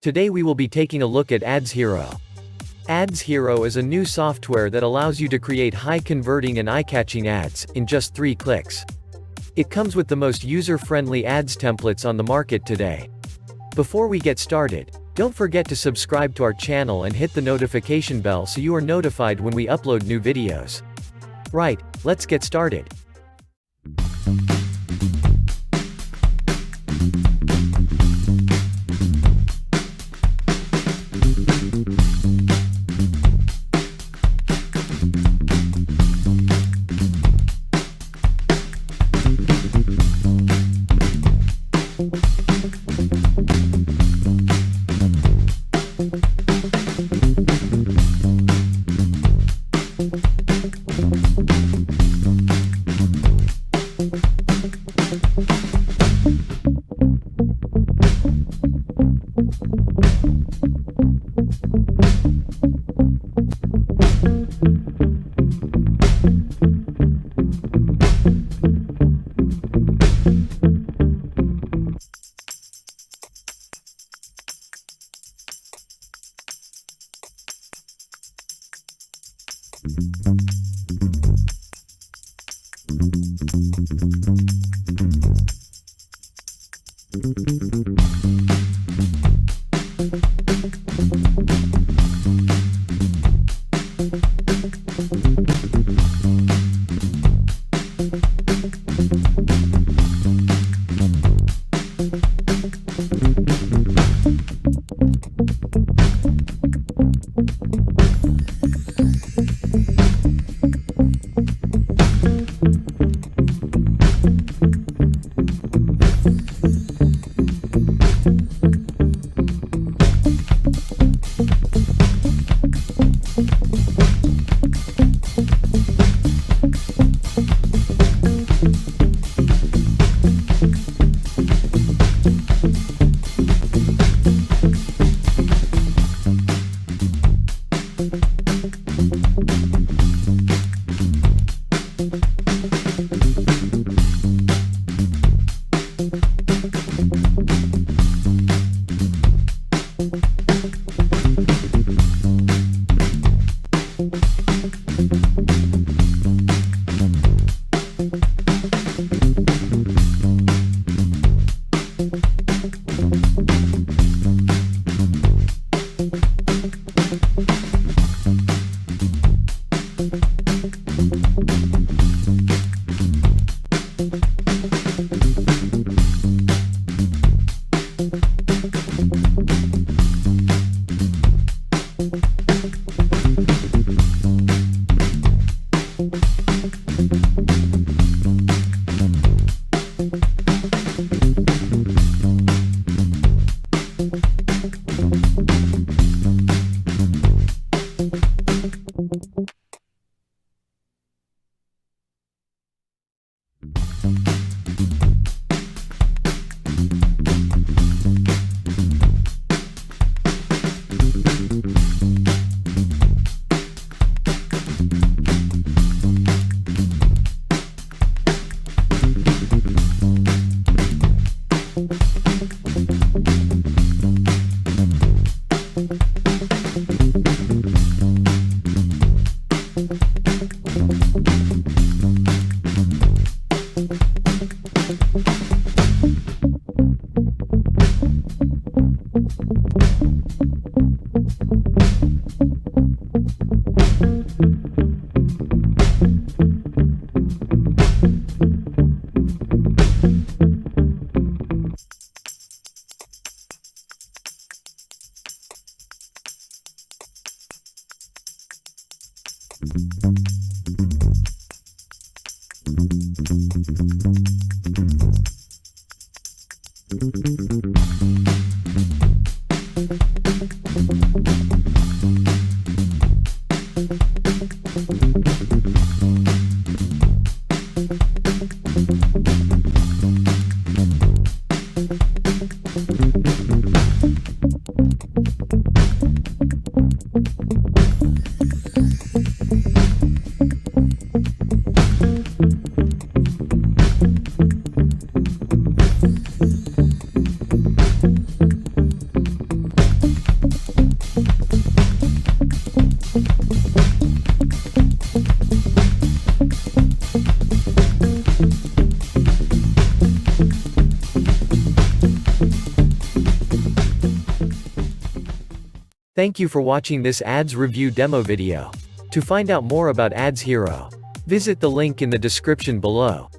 Today we will be taking a look at Adz Hero. Adz Hero is a new software that allows you to create high-converting and eye-catching ads, in just 3 clicks. It comes with the most user-friendly ads templates on the market today. Before we get started, don't forget to subscribe to our channel and hit the notification bell so you are notified when we upload new videos. Right, let's get started. Thank you for watching this ads review demo video. To find out more about Adz Hero, visit the link in the description below.